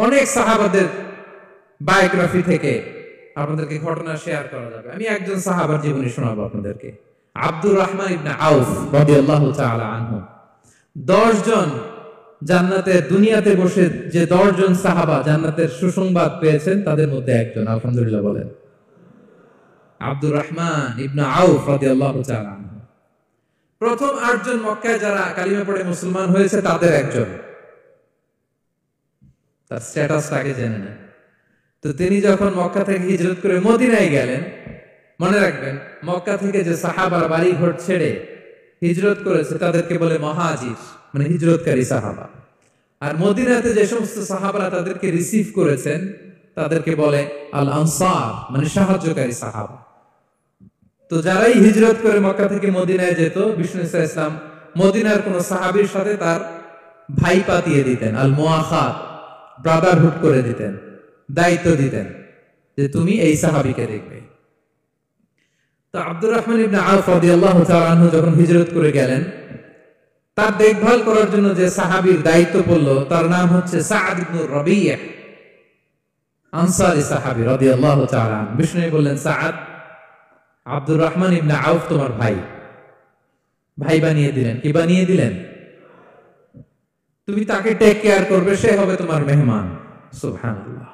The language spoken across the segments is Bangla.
অনেক সাহাবাদের বায়োগ্রাফি থেকে আপনাদেরকে ঘটনা শেয়ার করা যাবে। আমি একজন সাহাবার জীবনী শোনাবো আপনাদেরকে। আব্দুর রহমান ইবনে আউফ রাদিয়াল্লাহু তাআলা আনহু। 10 জন জান্নাতের দুনিয়াতে বসে যে 10 জন সাহাবা জান্নাতের সুসংবাদ পেয়েছেন তাদের মধ্যে একজন, আলহামদুলিল্লাহ বলেন। আব্দুর রহমান ইবনে আউফ রাদিয়াল্লাহু তাআলা আনহু প্রথম 8 জন মক্কায় যারা কালিমা পড়ে মুসলমান হয়েছে তাদের একজন। তার স্ট্যাটাসটাকে জেনে নেন। তো তিনি যখন মক্কা থেকে হিজরত করে মদিনায় গেলেন, মনে রাখবেন মক্কা থেকে যে সাহাবারা বাড়ি ঘর ছেড়ে হিজরত করেছে তাদেরকে বলে মুহাজির, মানে হিজরতকারী সাহাবা। আর মদিনাতে যে সমস্ত সাহাবারা তাদেরকে রিসিভ করেছেন তাদেরকে বলে আল আনসার, মানে সাহায্যকারী সাহাবা। তো যারাই হিজরত করে মক্কা থেকে মদিনায় যেত, বিষ্ণু ইসলাম মদিনার কোন সাহাবীর সাথে তার ভাই পাতিয়ে দিতেন, আল মুআখাত, ব্রাদারহুড করে দিতেন, দায়িত্ব দিতেন যে তুমি এই সাহাবীকে দেখবে। তো আব্দুর রহমান ইবনে আউফ রাদিয়াল্লাহু তাআলা আনহু যখন হিজরত করে গেলেন, তার দেখভাল করার জন্য যে সাহাবীর দায়িত্ব পড়ল তার নাম হচ্ছে সাআদ ইবনে রাবিয়া, আনসারী সাহাবী রাদিয়াল্লাহু তাআলা আনহু। বিষ্ণু বললেন, সাআদ, আব্দুর রহমান ইবনে আউফ তোমার ভাই, ভাই বানিয়ে দিলেন। কি বানিয়ে দিলেন? তুমি তাকে টেক কেয়ার করবে, সে হবে তোমার মেহমান। সুবহানাল্লাহ।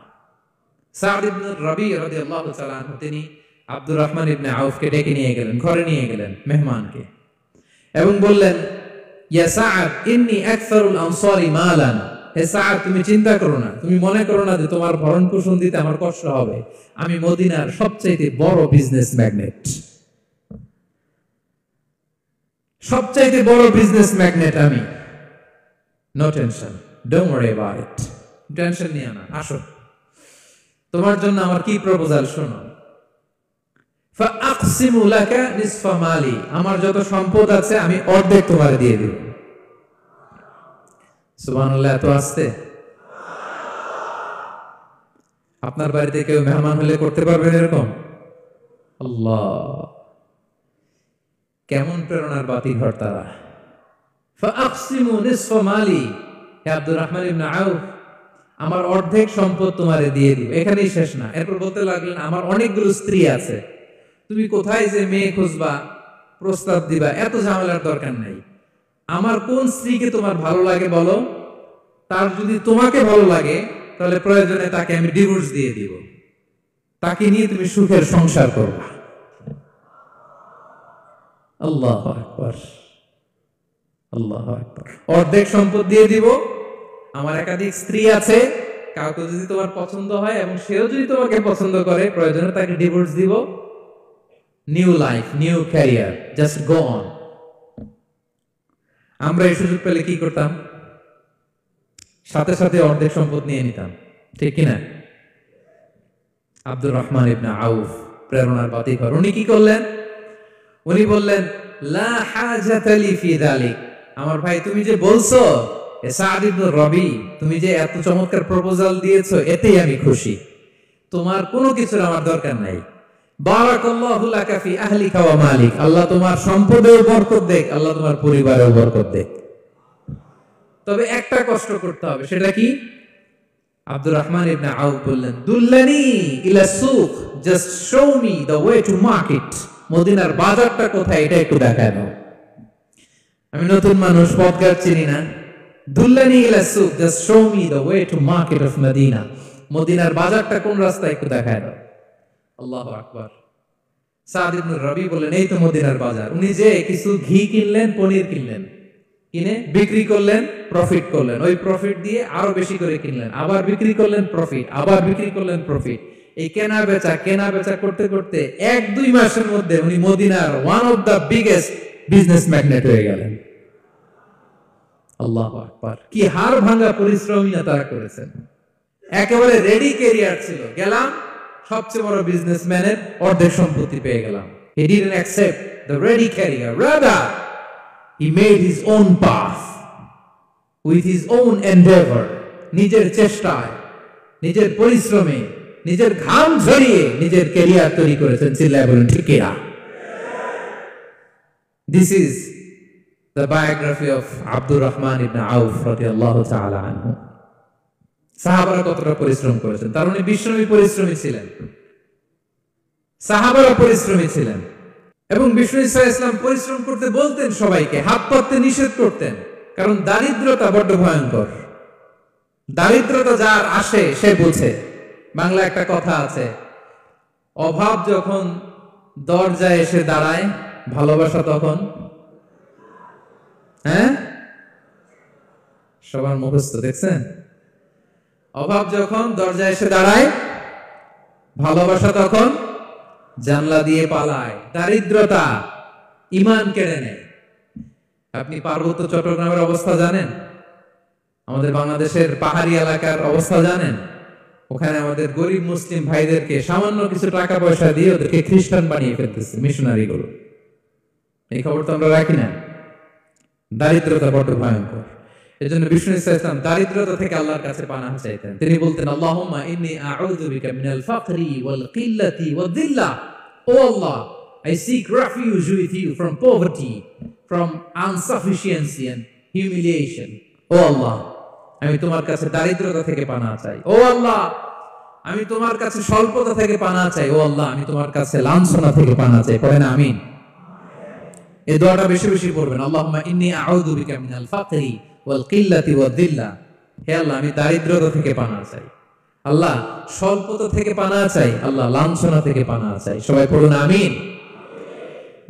সাআদ ইবনে রাবিয়া রাদিয়াল্লাহু তাআলা আনহু তিনি আব্দুর রহমান ইবনে আউফকে ডেকে নিয়ে গেলেন, ঘরে নিয়ে গেলেন মেহমানকে, এবং বললেন, ইয়া সাআদ ইন্নী আকসারুল আনসারি মালান। হে সাআদ, তুমি চিন্তা করো না, তুমি মনে করো না যে তোমার ভরণ পোষণ দিতে আমার কষ্ট হবে। আমি মদিনার সবচাইতে বড় বিজনেস ম্যাগনেট, সবচাইতে বড় বিজনেস ম্যাগনেট আমি। No tension, don't worry about it. Tension নিও না, আসো, তোমার জন্য আমার কি প্রপোজাল শোনো। ফাআকসিমু লাকা নিসফা মালি, আমার যত সম্পদ আছে আমি অর্ধেক তোমারে দিয়ে দেব। সুবহানাল্লাহ। এত আসতে আপনার বাড়িতে কেউ মেহমান হলে করতে পারবেন এরকম? আল্লাহ, কেমন প্রেরণার বাতি ঘর তারা। ফাআকসিমু নিসফা মালি, হে আব্দুর রহমান ইবনে আউফ, আমার অর্ধেক সম্পদ তোমারে দিয়ে দিব। এখানেই শেষ না, এরপর বলতে লাগলেন, আমার অনেকগুলো স্ত্রী আছে, তুমি কোথায় যে মেয়ে খুঁজবা, প্রস্তাব দিবা, এত ঝামেলার দরকার নাই। আমার কোন স্ত্রীকে তোমার ভালো লাগে বলো, তার যদি তোমাকে ভালো লাগে তাহলে প্রয়োজনে তাকে আমি ডিভোর্স দিয়ে দিব, তাকে নিয়ে তুমি সুখের সংসার করবা। আল্লাহু আকবার, আল্লাহু আকবার। অর্ধেক সম্পদ দিয়ে দিব, আমার একাধিক স্ত্রী আছে, কাউকে যদি তোমার পছন্দ হয় এবং সেও যদি তোমাকে পছন্দ করে, প্রয়োজনে তাকে ডিভোর্স দিব। New life, new career, just go on. আমরা এই সুযোগ পেলে কি করতাম? সাথে সাথে অর্ধেক সম্পদ নিয়ে নিতাম, ঠিক কিনা? আব্দুর রহমান ইবনে আউফ প্রেরণার বাতিঘর। উনি কি করলেন? উনি বললেন, লা হাজাতা লি ফি যালিক। আমার ভাই, তুমি যে বলছো সাআদ ইবনে রাবি, তুমি যে এত চমৎকার প্রপোজাল দিয়েছো, এতেই আমি খুশি। তোমার কোনো কিছুর আমার দরকার নাই। বারাকাল্লাহু লাকা ফি আহলিকা ওয়া মালিক, আল্লাহ তোমার সম্পদেও বরকত দেখ, আল্লাহ তোমার পরিবারেও বরকত দেখ। তবে একটা কষ্ট করতে হবে, সেটা কি? আব্দুর রহমান ইবনে আউফ বললেন, দুল্লানি ইলা সুক, just show me the way to market. মদিনার বাজারটা কোথায় এটা একটু দেখায় দাও। আমি নতুন মানুষ, পথঘাট চিনি না। দুল্লানি ইলা সুক, just show me the way to market of Medina. মদিনার বাজারটা কোন রাস্তায় একটু দেখায় দাও। আল্লাহু আকবার। সাআদ ইবনে রাবি বললেন, এই তো মদিনার বাজার। উনি যে কিছু ঘি কিনলেন, পনির কিনলেন, কিনে বিক্রি করলেন, প্রফিট করলেন। ওই প্রফিট দিয়ে আরো বেশি করে কিনলেন, আবার বিক্রি করলেন, প্রফিট, আবার বিক্রি করলেন, প্রফিট। এই কেনা বেচা করতে করতে 1-2 মাসের মধ্যে উনি মদিনার one of the biggest business magnate হয়ে গেলেন। আল্লাহু আকবার। কি হাড় ভাঙা পরিশ্রমী তারা করেছেন। একেবারে রেডি ক্যারিয়ার ছিল, গেলাম সবচেয়ে বড় বিজনেসম্যানের অর্ধেক সম্পত্তি পেয়ে গেলাম। He didn't accept the ready career, rather he made his own path with his own endeavor. নিজের চেষ্টায়, নিজের পরিশ্রমে, নিজের ঘাম ঝরিয়ে নিজের ক্যারিয়ার তৈরি করেছেন। চিল্লায় বলুন ঠিক কিনা? This is the biography of Abdul Rahman ibn Auf radiyallahu ta'ala anhu. সাহাবারা কতটা পরিশ্রম করেছেন, তার উনি বিশ্বনবী পরিশ্রমী ছিলেন, সাহাবারা পরিশ্রমী ছিলেন। এবং বিষ্ণু ইসলাম পরিশ্রম করতে বলতেন সবাইকে, হাত পাততে নিষেধ করতেন, কারণ দারিদ্রতা বড্ড ভয়ঙ্কর। দারিদ্রতা যার আসে সে বুঝে। বাংলা একটা কথা আছে, অভাব যখন দরজায় এসে দাঁড়ায়, ভালোবাসা তখন, হ্যাঁ সবার মুখস্থ দেখছেন, অভাব যখন দরজায় এসে দাঁড়ায়, ভালোবাসা তখন জানলা দিয়ে পালায়। দারিদ্রতা ঈমান কেড়ে নেয়। আপনি পার্বত্য চট্টগ্রামের অবস্থা জানেন, আমাদের বাংলাদেশের পাহাড়ি এলাকার অবস্থা জানেন, ওখানে আমাদের গরিব মুসলিম ভাইদেরকে সামান্য কিছু টাকা পয়সা দিয়ে ওদেরকে খ্রিস্টান বানিয়ে ফেলতেছে মিশনারি গুলো। এই খবর তো আমরা রাখি না। দারিদ্রতা বড় ভয়ঙ্কর। এজন্য বিষ্ণু ইসলাম দারিদ্রতা থেকে আল্লাহর কাছে পানাহ চাইতেন। তিনি বলতেন, আল্লাহুম্মা ইন্নী আউযু বিকা মিনাল ফাকরি ওয়াল কিল্লাতি ওয়াদ-দিল্লা। ও আল্লাহ, I seek refuge with you from poverty, from insufficiency and humiliation. ও আল্লাহ, আমি তোমার কাছে দারিদ্রতা থেকে পানাহ চাই। ও আল্লাহ, আমি তোমার কাছে স্বল্পতা থেকে পানাহ চাই। ও আল্লাহ, আমি তোমার কাছে লাঞ্ছনা থেকে পানাহ চাই। পড়েন আমিন। এই দোয়াটা বেশি বেশি পড়বেন। আল্লাহুম্মা ইন্নী আউযু বিকা মিনাল ফাকরি ওয়াল কিল্লাতি ওয়াদ-দিল্লা। হে আল্লাহ, আমি দারিদ্রতা থেকে পানাহ চাই। আল্লাহ, স্বল্পতা থেকে পানাহ চাই। আল্লাহ, লাঞ্ছনা থেকে পানাহ চাই। সবাই পড়ুন আমিন।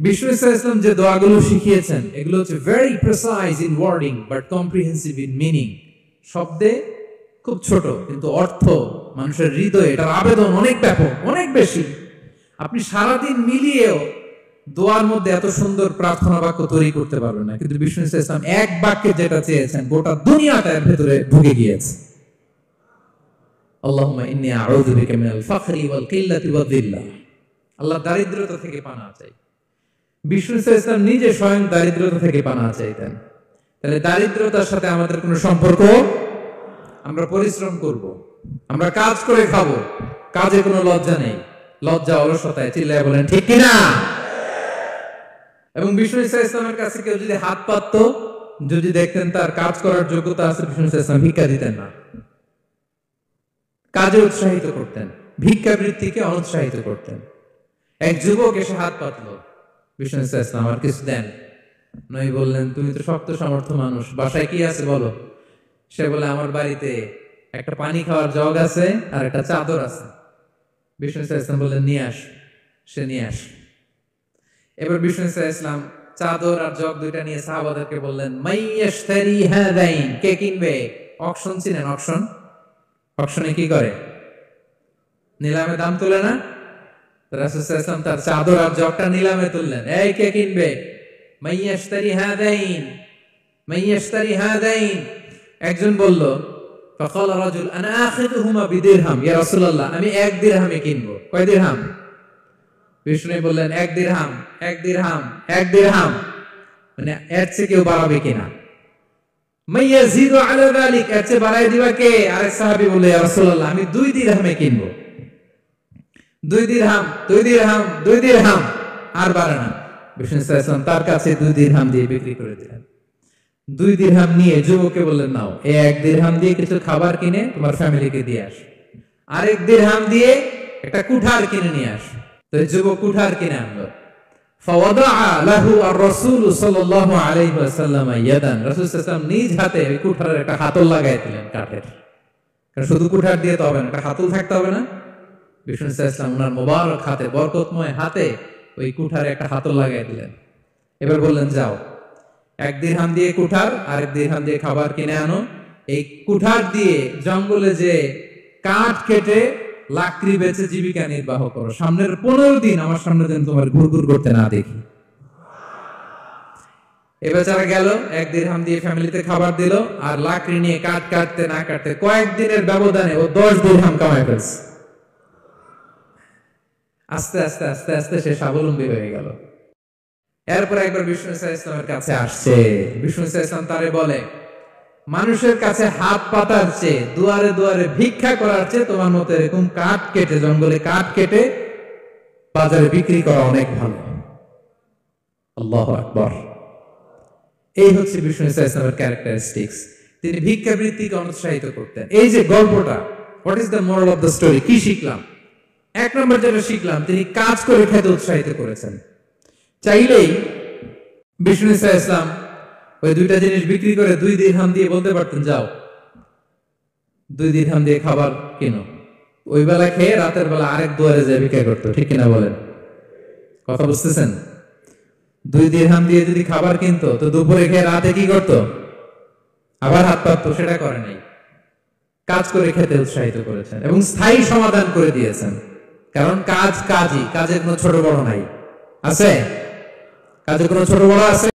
বিষ্ণু ইসলাম যে দোয়াগুলো শিখিয়েছেন, এগুলো হচ্ছে very precise in wording but comprehensive in meaning। শব্দে খুব ছোট, কিন্তু অর্থ মানুষের হৃদয়ে এটার আবেদন অনেক ব্যাপক, অনেক বেশি। আপনি সারাদিন মিলিয়েও দোয়ার মধ্যে এত সুন্দর প্রার্থনা বাক্য তৈরি করতে পারবেন না, কিন্তু বিষ্ণু ইসলাম এক বাক্যে যেটা চেয়েছেন গোটা দুনিয়াটা এর ভেতরে ঢুকে গিয়েছে। আল্লাহুম্মা ইন্নী আউযু বিকা মিনাল ফাকরি ওয়াল কিল্লাতি ওয়াদ-দিল্লা। আল্লাহ, দারিদ্রতা থেকে পানাহ চাই। বিষ্ণু ইসলাম নিজে স্বয়ং দারিদ্রতা থেকে পানাহ চাইতেন। তাহলে দারিদ্রতার সাথে আমাদের কোনো সম্পর্ক? আমরা পরিশ্রম করব, আমরা কাজ করে খাবো, কাজে কোনো লজ্জা নেই, লজ্জা অলসতায়। চিল্লায় বলেন ঠিক কিনা? এবং বিষ্ণু ইসলামের কাছে কেউ যদি হাত পাততো, যদি দেখতেন তার কাজ করার যোগ্যতা আছে, বিষ্ণু ইসলাম ভিক্ষা দিতেন না, কাজে উৎসাহিত করতেন, ভিক্ষাবৃত্তিকে অনুৎসাহিত করতেন। এক যুবক এসে হাত পাতলো, বিষ্ণু ইসলাম, আমার কিছু দেন। নবী বললেন, তুমি তো শক্ত সামর্থ্য মানুষ, বাসায় কি আছে বলো। সে বলে, আমার বাড়িতে একটা পানি খাওয়ার জগ আছে আর একটা চাদর আছে। বিষ্ণু ইসলাম বললেন, নিয়ে আস। সে নিয়ে আস। এবার বিষ্ণু ইসলাম চাদর আর জগ দুইটা নিয়ে সাহাবাদেরকে বললেন, মাইয়াশতারি হাদাইন, কে কিনবে? অকশন চিনেন? অকশন, অকশনে কি করে? নিলামে দাম তোলে না? রাসূল সাল্লাল্লাহু আলাইহি ওয়াসাল্লাম তার চাদর আর জগটা নিলামে তুললেন। এই কে কিনবে? মাইয়াশতারি হাদাইন, মাইয়াশতারি হাদাইন। একজন বলল, ফাকালা রাজুল আনা আখিযুহুমা বিদিরহাম, ইয়া রাসূলুল্লাহ, আমি 1 দিরহামে কিনবো। কয় দিরহাম? বিষ্ণু বললেন, 1 দিরহাম, 1 দিরহাম, 1 দিরহাম। মানে এর চেয়ে কেউ বাড়াবে কিনা? মাইয়াজিদু আলা যালিক, এর চেয়ে বাড়ায় দিবা কে? আরেক সাহাবী বলে, ইয়া রাসূলুল্লাহ, আমি 2 দিরহামে কিনবো। 2 দিরহাম, 2 দিরহাম, 2 দিরহাম, আর বাড়ে না। বিষ্ণু ইসলাম তার কাছে 2 দিরহাম দিয়ে বিক্রি করে দিলেন। 2 দিরহাম নিয়ে যুবককে বললেন, নাও, এই 1 দিরহাম দিয়ে কিছু খাবার কিনে তোমার ফ্যামিলিকে দিয়ে আস, আরেক দিরহাম দিয়ে একটা কুঠার কিনে নিয়ে আস। তো যুবক কুঠার কিনে আনলো। ফাওয়াদাআ লাহু আর-রাসূল সাল্লাল্লাহু আলাইহি ওয়াসাল্লাম ইয়াদান, রাসূল সাল্লাল্লাহু আলাইহি ওয়াসাল্লাম নিজ হাতে ওই কুঠারের একটা হাতল লাগাই দিলেন কাঠের। কারণ শুধু কুঠার দিয়ে তো হবে না, একটা হাতল থাকতে হবে না? বিষ্ণু সাল্লাল্লাহু আলাইহি ওয়াসাল্লাম ওনার মোবারক হাতে, বরকতময় হাতে ওই কুঠারে একটা হাতল লাগাই দিলেন। এবার বললেন, যাও, 1 দিরহাম দিয়ে কুঠার, আরেক দিরহাম দিয়ে খাবার কিনে আনো। এই কুঠার দিয়ে জঙ্গলে যে কাঠ কেটে লাকড়ি বেচে জীবিকা নির্বাহ করো। সামনের 15 দিন আমার সামনে যেন তোমার ঘুরঘুর করতে না দেখি। এবার যারা গেল, 1 দিরহাম দিয়ে ফ্যামিলিতে খাবার দিল, আর লাকড়ি নিয়ে কাঠ কাটতে না কাটতে কয়েকদিনের ব্যবধানে ও 10 দিরহাম কামাই ফেলছে। আস্তে আস্তে আস্তে আস্তে সে স্বাবলম্বী হয়ে গেল। এরপর একবার বিষ্ণু ইসলামের কাছে আসছে। বিষ্ণু ইসলাম তারে বলে, মানুষের কাছে হাত পাতার চেয়ে, দুয়ারে দুয়ারে ভিক্ষা করার চেয়ে তোমার মতো এরকম কাঠ কেটে, জঙ্গলে কাঠ কেটে বাজারে বিক্রি করা অনেক ভালো। আল্লাহু আকবার। এই হচ্ছে বিষ্ণু ইসলামের ক্যারেক্টারিস্টিক্স। তিনি ভিক্ষাবৃত্তিকে অনুৎসাহিত করতেন। এই যে গল্পটা, what is the moral of the story, কি শিখলাম? এক নম্বর যেটা শিখলাম, তিনি কাজ করে খেতে উৎসাহিত করেছেন। চাইলেই বিষ্ণু ঈসা ইসলাম ওই দুইটা জিনিস বিক্রি করে 2 দিরহাম দিয়ে বলতে পারতেন, যাও 2 দিরহাম দিয়ে খাবার কিনো। ওই বেলা খেয়ে রাতের বেলা আরেক দুয়ারে যায় ভিক্ষা করতো, ঠিক কিনা বলেন? কথা বুঝতেছেন? 2 দিরহাম দিয়ে যদি খাবার কিনতো, তো দুপুরে খেয়ে রাতে কি করতো? আবার হাত পাততো। সেটা করে নাই, কাজ করে খেতে উৎসাহিত করেছেন এবং স্থায়ী সমাধান করে দিয়েছেন। কারণ কাজ কাজই, কাজের কোনো ছোট বড় নাই। আছে? কাজের কোনো ছোট বড় আছে?